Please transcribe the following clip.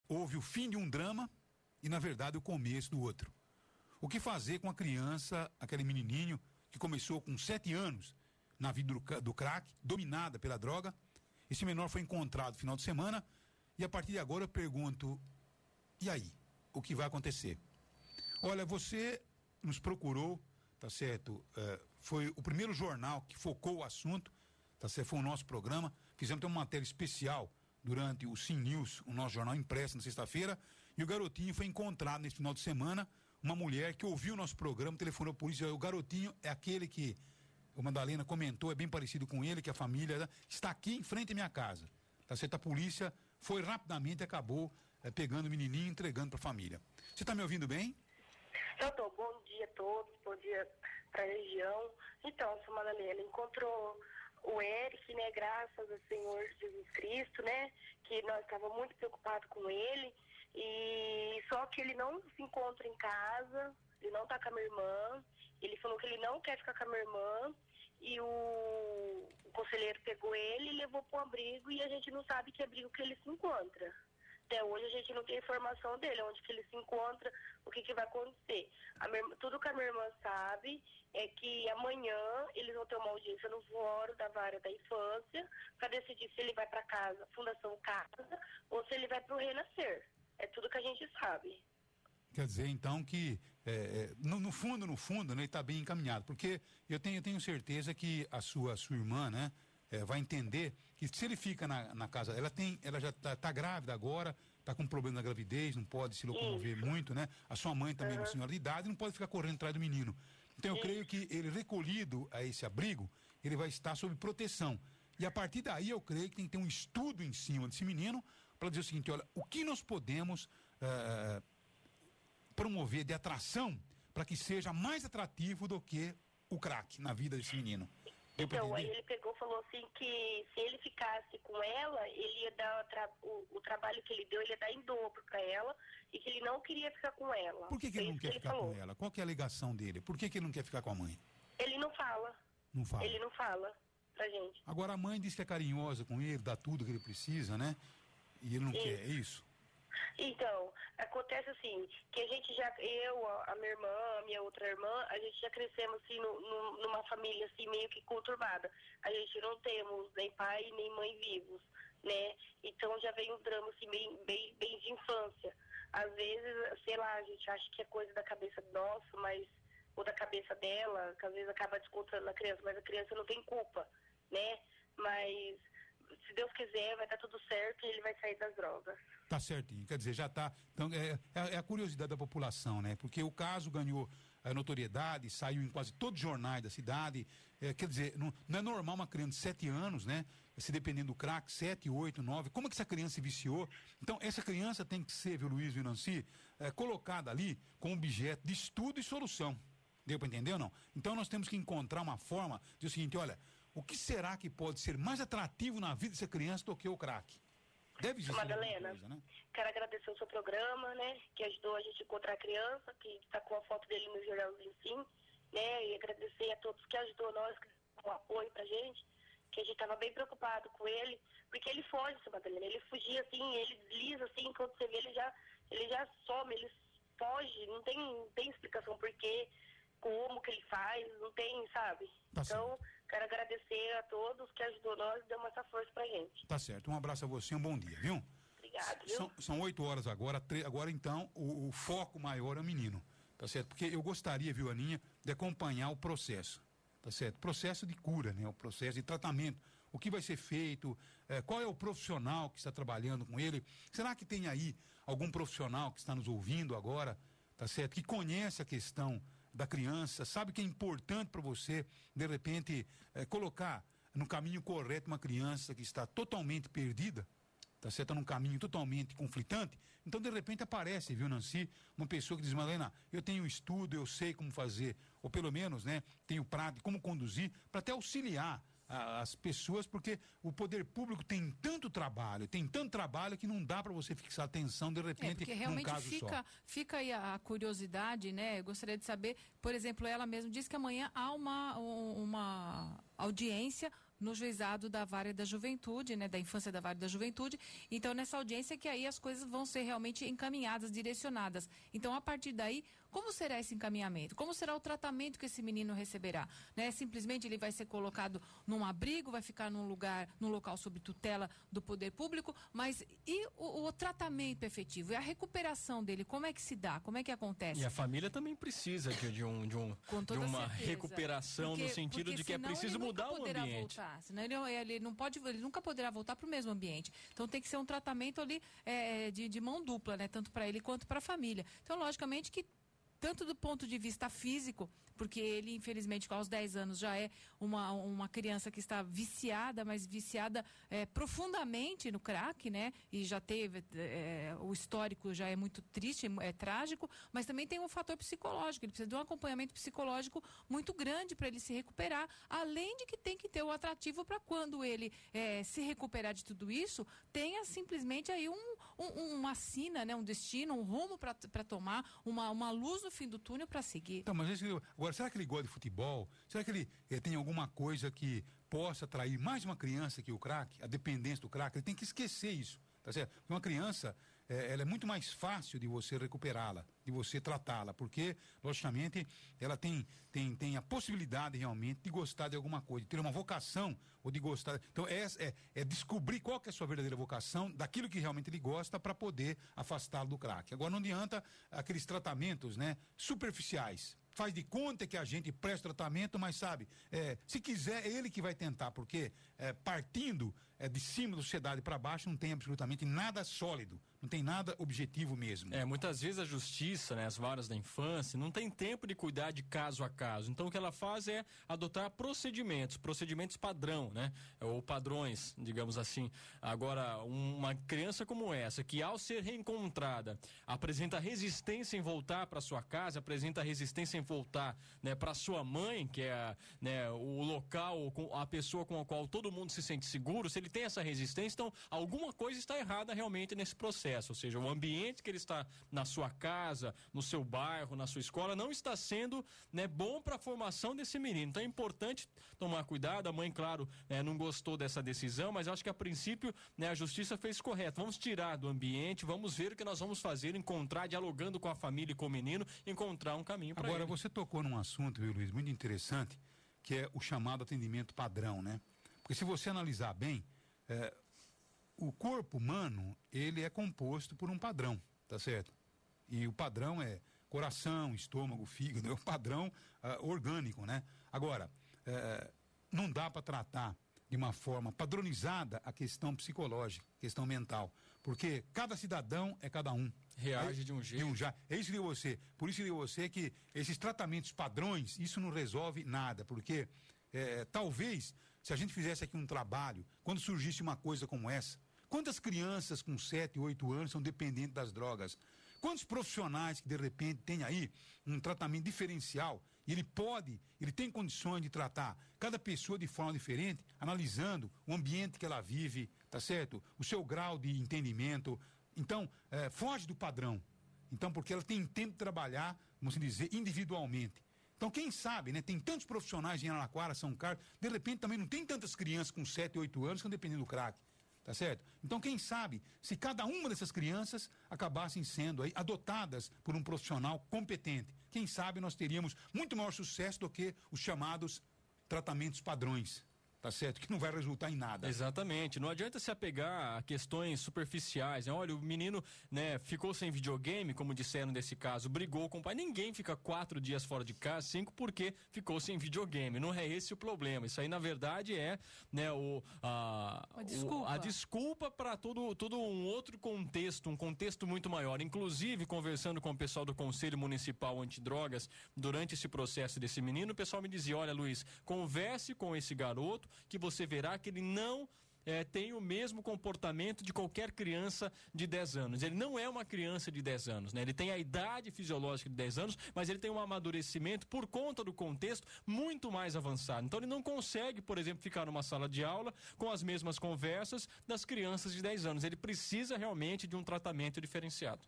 houve o fim de um drama e, na verdade, o começo do outro. O que fazer com a criança, aquele menininho que começou com 7 anos na vida do crack, dominada pela droga? Esse menor foi encontrado no final de semana e, a partir de agora, eu pergunto, e aí? O que vai acontecer? Olha, você nos procurou, tá certo? Foi o primeiro jornal que focou o assunto, tá certo? Foi o nosso programa. Fizemos uma matéria especial durante o Sim News, o nosso jornal impresso na sexta-feira, e o garotinho foi encontrado nesse final de semana. Uma mulher que ouviu o nosso programa, telefonou a polícia. O garotinho é aquele que o Madalena comentou, é bem parecido com ele, que a família está aqui em frente à minha casa. Tá certo? A polícia foi rapidamente e acabou pegando o menininho e entregando para a família. Você está me ouvindo bem? Eu tô. Bom dia a todos, bom dia para a região. Então, sua Madalena, encontrou o Eric, né, graças ao Senhor Jesus Cristo, né, que nós estávamos muito preocupados com ele, e só que ele não se encontra em casa, ele não tá com a minha irmã, ele falou que ele não quer ficar com a minha irmã, e o conselheiro pegou ele e levou para um abrigo, e a gente não sabe que abrigo que ele se encontra. Até hoje a gente não tem informação dele, onde que ele se encontra, o que vai acontecer. Tudo que a minha irmã sabe é que amanhã eles vão ter uma audiência no fórum da vara da infância para decidir se ele vai para casa, Fundação Casa, ou se ele vai para o Renascer. É tudo que a gente sabe. Quer dizer, então, que no fundo, né, ele está bem encaminhado, porque eu tenho certeza que a sua irmã, né, vai entender que se ele fica na casa, ela já tá grávida agora, tá com problema na gravidez, não pode se locomover muito, né? A sua mãe também é uma senhora de idade, não pode ficar correndo atrás do menino. Então eu creio que ele recolhido a esse abrigo, ele vai estar sob proteção. E a partir daí eu creio que tem que ter um estudo em cima desse menino para dizer o seguinte, olha, o que nós podemos promover de atração para que seja mais atrativo do que o crack na vida desse menino. Então, aí ele pegou e falou assim que se ele ficasse com ela, ele ia dar o trabalho que ele deu, ele ia dar em dobro para ela, e que ele não queria ficar com ela. Por que ele não quer ficar com ela? Qual que é a alegação dele? Por que ele não quer ficar com a mãe? Ele não fala. Não fala? Ele não fala pra gente. Agora a mãe diz que é carinhosa com ele, dá tudo que ele precisa, né? E ele não quer, é isso? Então, acontece assim, que a gente já, a minha irmã, a minha outra irmã, a gente já crescemos assim numa família assim meio que conturbada. A gente não temos nem pai nem mãe vivos, né? Então já vem um drama assim bem de infância. Às vezes, sei lá, a gente acha que é coisa da cabeça nossa, mas ou da cabeça dela, que às vezes acaba descontando na criança, mas a criança não tem culpa, né? Mas se Deus quiser, vai dar tudo certo e ele vai sair das drogas. Tá certinho, quer dizer, já tá. Então, é a curiosidade da população, né? Porque o caso ganhou notoriedade, saiu em quase todos os jornais da cidade. Quer dizer, não é normal uma criança de 7 anos, né? Se dependendo do crack, 7, 8, 9. Como é que essa criança se viciou? Então, essa criança tem que ser, viu, Luiz e Nancy, colocada ali como objeto de estudo e solução. Deu para entender ou não? Então, nós temos que encontrar uma forma de dizer o seguinte: olha, o que será que pode ser mais atrativo na vida dessa criança do que o crack? Deve existir Madalena, coisa, né? Quero agradecer o seu programa, né? Que ajudou a gente a encontrar a criança, que está com a foto dele no jornalzinho, sim, né? E agradecer a todos que ajudou nós, que deu apoio pra gente, que a gente estava bem preocupado com ele, porque ele foge, seu Madalena, ele fugia assim, ele desliza assim, quando você vê ele já some, ele foge, não tem explicação por quê, como que ele faz, não tem, sabe? Tá então, certo. Quero agradecer a todos que ajudou nós e deu essa força pra gente. Tá certo, um abraço a você, um bom dia, viu? Obrigado, viu? São 8 horas agora, agora então o foco maior é o menino, tá certo? Porque eu gostaria, viu, Aninha, de acompanhar o processo, tá certo? Processo de cura, né? O processo de tratamento, o que vai ser feito, qual é o profissional que está trabalhando com ele, será que tem aí algum profissional que está nos ouvindo agora, tá certo? Que conhece a questão da criança, sabe que é importante para você, de repente, colocar no caminho correto uma criança que está totalmente perdida, tá certo? Num caminho totalmente conflitante. Então, de repente, aparece, viu, Nancy, uma pessoa que diz: Malena, eu tenho estudo, eu sei como fazer, ou pelo menos, né, tenho prática, como conduzir, para até auxiliar as pessoas, porque o poder público tem tanto trabalho que não dá para você fixar atenção de repente porque realmente num caso fica aí a curiosidade, né? Eu gostaria de saber, por exemplo, ela mesma disse que amanhã há uma audiência no juizado da Vara da Juventude, né, da Infância da Vara da Juventude. Então, nessa audiência que aí as coisas vão ser realmente encaminhadas, direcionadas. Então, a partir daí, como será esse encaminhamento? Como será o tratamento que esse menino receberá? Né? Simplesmente ele vai ser colocado num abrigo, vai ficar num local sob tutela do poder público, mas e o tratamento efetivo? E a recuperação dele, como é que se dá? Como é que acontece? E a família também precisa de uma recuperação, no sentido de que é preciso mudar o ambiente. Voltar, senão ele nunca poderá voltar para o mesmo ambiente. Então tem que ser um tratamento ali de mão dupla, né? Tanto para ele quanto para a família. Então, logicamente que tanto do ponto de vista físico, porque ele, infelizmente, aos 10 anos já é uma criança que está viciada, mas viciada profundamente no crack, né? E já teve, o histórico já é muito triste, é trágico, mas também tem um fator psicológico, ele precisa de um acompanhamento psicológico muito grande para ele se recuperar, além de que tem que ter o atrativo para quando ele se recuperar de tudo isso, tenha simplesmente aí uma sina, né? Um destino, um rumo para tomar, uma luz no fim do túnel para seguir. Então, mas agora, será que ele gosta de futebol? Será que ele tem alguma coisa que possa atrair mais uma criança que o crack, a dependência do crack? Ele tem que esquecer isso, tá certo? Porque uma criança, ela é muito mais fácil de você recuperá-la, de você tratá-la, porque, logicamente, ela tem a possibilidade realmente de gostar de alguma coisa, de ter uma vocação ou de gostar. Então, é descobrir qual que é a sua verdadeira vocação, daquilo que realmente ele gosta, para poder afastá-lo do crack. Agora, não adianta aqueles tratamentos, né, superficiais. Faz de conta que a gente presta tratamento, mas sabe, se quiser, é ele que vai tentar, porque partindo de cima da sociedade para baixo não tem absolutamente nada sólido, não tem nada objetivo mesmo. Muitas vezes a justiça, né, as varas da infância, não tem tempo de cuidar de caso a caso. Então o que ela faz é adotar procedimentos padrão, né? Ou padrões, digamos assim. Agora, uma criança como essa, que ao ser reencontrada, apresenta resistência em voltar para sua casa, apresenta resistência em voltar, né, para sua mãe, que é, né, o local, a pessoa com a qual todo mundo se sente seguro, se ele tem essa resistência, então alguma coisa está errada realmente nesse processo, ou seja, o ambiente que ele está na sua casa, no seu bairro, na sua escola, não está sendo, né, bom para a formação desse menino. Então é importante tomar cuidado. A mãe, claro, não gostou dessa decisão, mas acho que a princípio, né, a justiça fez correto. Vamos tirar do ambiente, vamos ver o que nós vamos fazer, encontrar, dialogando com a família e com o menino, encontrar um caminho para ele. Agora, você tocou num assunto, viu, Luiz, muito interessante, que é o chamado atendimento padrão, né? Porque se você analisar bem, o corpo humano, ele é composto por um padrão, tá certo? E o padrão é coração, estômago, fígado, é um padrão orgânico, né? Agora, não dá para tratar de uma forma padronizada a questão psicológica, questão mental, porque cada cidadão é cada um. Reage de um jeito. É isso que eu digo a você. Por isso que eu digo a você que esses tratamentos padrões, isso não resolve nada, porque talvez, se a gente fizesse aqui um trabalho, quando surgisse uma coisa como essa, quantas crianças com 7, 8 anos são dependentes das drogas? Quantos profissionais que de repente têm aí um tratamento diferencial e ele tem condições de tratar cada pessoa de forma diferente, analisando o ambiente que ela vive, tá certo? O seu grau de entendimento. Então, foge do padrão. Então, porque ela tem tempo de trabalhar, vamos dizer, individualmente. Então, quem sabe, né? Tem tantos profissionais em Araraquara, São Carlos, de repente também não tem tantas crianças com 7, 8 anos que estão dependendo do crack. Tá certo? Então, quem sabe, se cada uma dessas crianças acabassem sendo aí adotadas por um profissional competente, quem sabe nós teríamos muito maior sucesso do que os chamados tratamentos padrões. Tá certo? Que não vai resultar em nada. Exatamente. Não adianta se apegar a questões superficiais, né? Olha, o menino, né, ficou sem videogame, como disseram nesse caso, brigou com o pai. Ninguém fica 4 dias fora de casa, 5, porque ficou sem videogame. Não é esse o problema. Isso aí, na verdade, é, né, a desculpa para todo um outro contexto, um contexto muito maior. Inclusive, conversando com o pessoal do Conselho Municipal Antidrogas, durante esse processo desse menino, o pessoal me dizia: olha, Luiz, converse com esse garoto, que você verá que ele não tem o mesmo comportamento de qualquer criança de 10 anos. Ele não é uma criança de 10 anos, né? Ele tem a idade fisiológica de 10 anos, mas ele tem um amadurecimento, por conta do contexto, muito mais avançado. Então ele não consegue, por exemplo, ficar numa sala de aula com as mesmas conversas das crianças de 10 anos. Ele precisa realmente de um tratamento diferenciado.